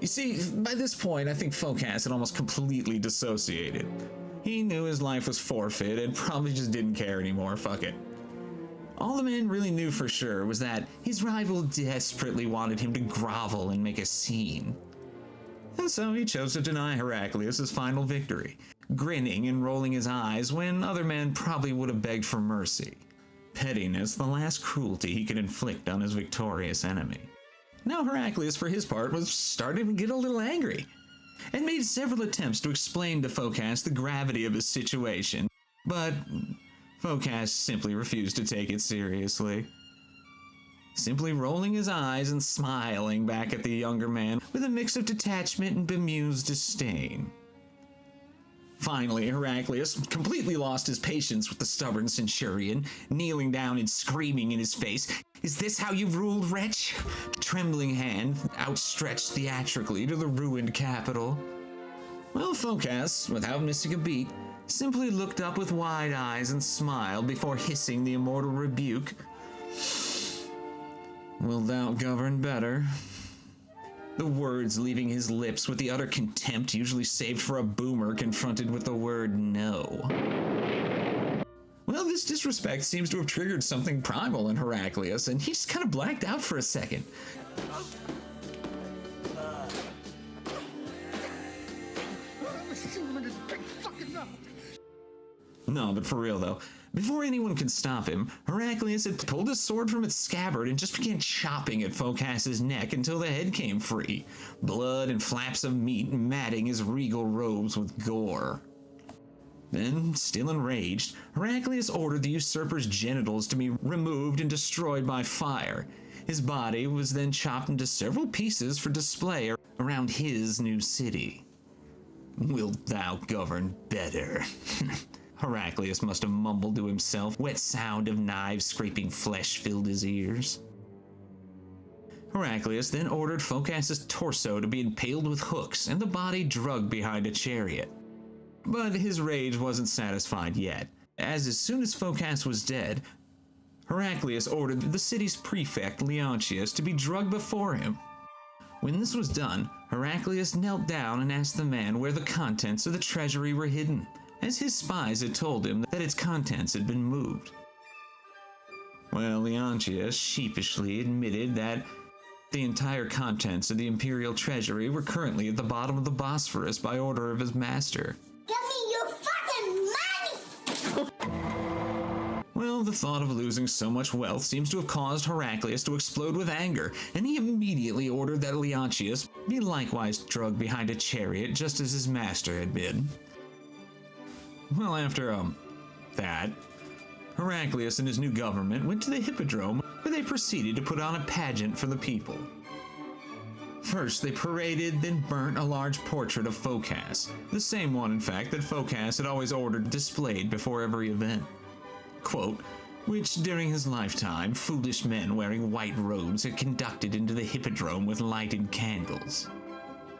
A: You see, by this point, I think Phocas had almost completely dissociated. He knew his life was forfeit and probably just didn't care anymore, fuck it. All the man really knew for sure was that his rival desperately wanted him to grovel and make a scene. And so he chose to deny Heraclius his final victory, grinning and rolling his eyes when other men probably would have begged for mercy. Pettiness, the last cruelty he could inflict on his victorious enemy. Now Heraclius, for his part, was starting to get a little angry, and made several attempts to explain to Phocas the gravity of his situation, but Phocas simply refused to take it seriously. Simply rolling his eyes and smiling back at the younger man with a mix of detachment and bemused disdain. Finally, Heraclius completely lost his patience with the stubborn centurion, kneeling down and screaming in his face, "Is this how you ruled, wretch?" Trembling hand outstretched theatrically to the ruined capital. Well, Phocas, without missing a beat, simply looked up with wide eyes and smiled before hissing the immortal rebuke, "Wilt thou govern better?" The words leaving his lips with the utter contempt usually saved for a boomer confronted with the word no. Well, this disrespect seems to have triggered something primal in Heraclius, and he just kind of blacked out for a second. No, but for real though, before anyone could stop him, Heraclius had pulled his sword from its scabbard and just began chopping at Phocas's neck until the head came free, blood and flaps of meat matting his regal robes with gore. Then, still enraged, Heraclius ordered the usurper's genitals to be removed and destroyed by fire. His body was then chopped into several pieces for display around his new city. "Wilt thou govern better?" Heraclius must have mumbled to himself. Wet sound of knives scraping flesh filled his ears. Heraclius then ordered Phocas's torso to be impaled with hooks and the body dragged behind a chariot. But his rage wasn't satisfied yet, as soon as Phocas was dead, Heraclius ordered the city's prefect Leontius to be drugged before him. When this was done, Heraclius knelt down and asked the man where the contents of the treasury were hidden, as his spies had told him that its contents had been moved. Well, Leontius sheepishly admitted that the entire contents of the imperial treasury were currently at the bottom of the Bosphorus by order of his master.
S: Give me your fucking money!
A: Well, the thought of losing so much wealth seems to have caused Heraclius to explode with anger, and he immediately ordered that Leontius be likewise drugged behind a chariot just as his master had been. Well, after, that, Heraclius and his new government went to the Hippodrome, where they proceeded to put on a pageant for the people. First, they paraded, then burnt a large portrait of Phocas, the same one, in fact, that Phocas had always ordered displayed before every event. Quote, which during his lifetime, foolish men wearing white robes had conducted into the Hippodrome with lighted candles.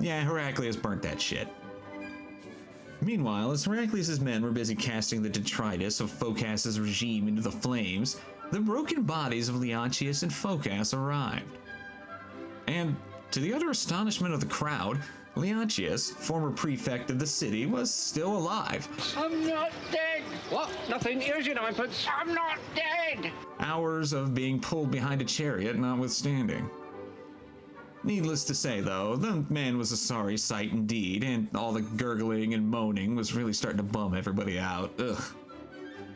A: Yeah, Heraclius burnt that shit. Meanwhile, as Heraclius' men were busy casting the detritus of Phocas' regime into the flames, the broken bodies of Leontius and Phocas arrived. And, to the utter astonishment of the crowd, Leontius, former prefect of the city, was still alive.
I: I'm not dead! What? Nothing? Here's your ninepence. I'm not dead!
A: Hours of being pulled behind a chariot notwithstanding. Needless to say, though, the man was a sorry sight indeed, and all the gurgling and moaning was really starting to bum everybody out. Ugh.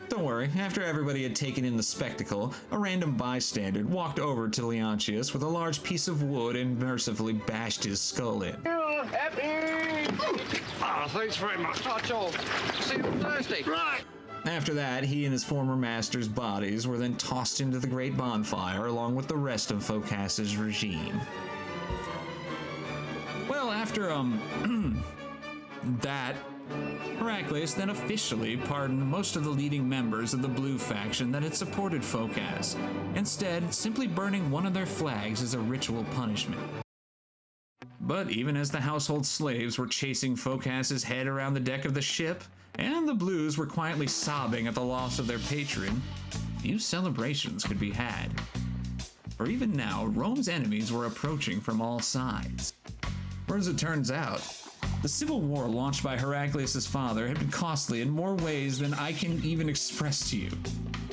A: Don't worry, after everybody had taken in the spectacle, a random bystander walked over to Leontius with a large piece of wood and mercifully bashed his skull in.
I: You're happy! Ah, thanks very much. Touch off. See you on Thursday. Right!
A: After that, he and his former master's bodies were then tossed into the Great Bonfire along with the rest of Phocas's regime. Well, after, that, Heraclius then officially pardoned most of the leading members of the Blue faction that had supported Phocas, instead simply burning one of their flags as a ritual punishment. But even as the household slaves were chasing Phocas's head around the deck of the ship, and the Blues were quietly sobbing at the loss of their patron, few celebrations could be had. For even now, Rome's enemies were approaching from all sides. For as it turns out, the civil war launched by Heraclius' father had been costly in more ways than I can even express to you.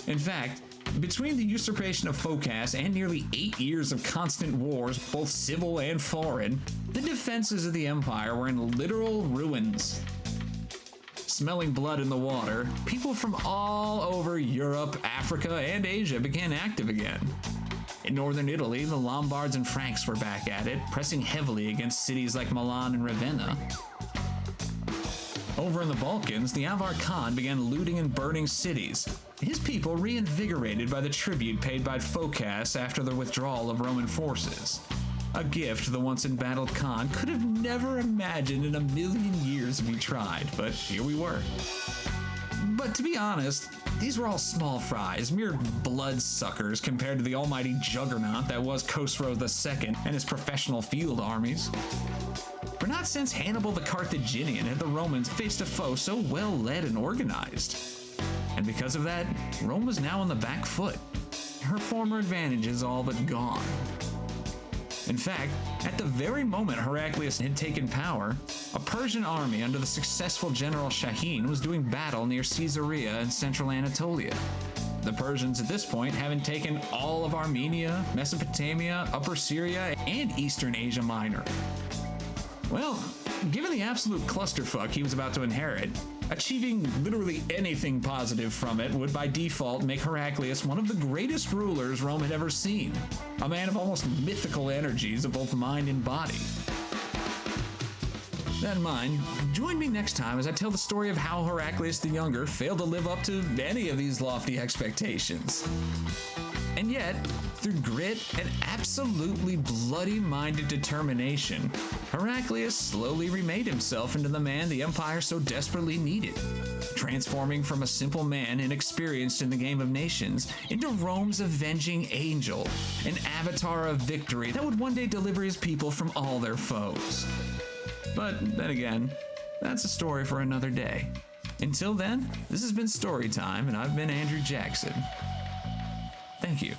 A: In fact, between the usurpation of Phocas and nearly 8 years of constant wars, both civil and foreign, the defenses of the empire were in literal ruins. Smelling blood in the water, people from all over Europe, Africa, and Asia began active again. In northern Italy, the Lombards and Franks were back at it, pressing heavily against cities like Milan and Ravenna. Over in the Balkans, the Avar Khan began looting and burning cities, his people reinvigorated by the tribute paid by Phocas after the withdrawal of Roman forces. A gift the once embattled Khan could have never imagined in a million years if he tried, but here we were. But to be honest, these were all small fries, mere bloodsuckers compared to the almighty juggernaut that was Khosrow II and his professional field armies. For not since Hannibal the Carthaginian had the Romans faced a foe so well led and organized. And because of that, Rome was now on the back foot, her former advantages all but gone. In fact, at the very moment Heraclius had taken power, a Persian army under the successful general Shahin was doing battle near Caesarea in central Anatolia. The Persians at this point having taken all of Armenia, Mesopotamia, Upper Syria, and Eastern Asia Minor. Well, given the absolute clusterfuck he was about to inherit, achieving literally anything positive from it would by default make Heraclius one of the greatest rulers Rome had ever seen, a man of almost mythical energies of both mind and body. That in mind, join me next time as I tell the story of how Heraclius the Younger failed to live up to any of these lofty expectations. And yet, through grit and absolutely bloody-minded determination, Heraclius slowly remade himself into the man the Empire so desperately needed, transforming from a simple man inexperienced in the game of nations into Rome's avenging angel, an avatar of victory that would one day deliver his people from all their foes. But then again, that's a story for another day. Until then, this has been Storytime, and I've been Andrew Jackson. Thank you.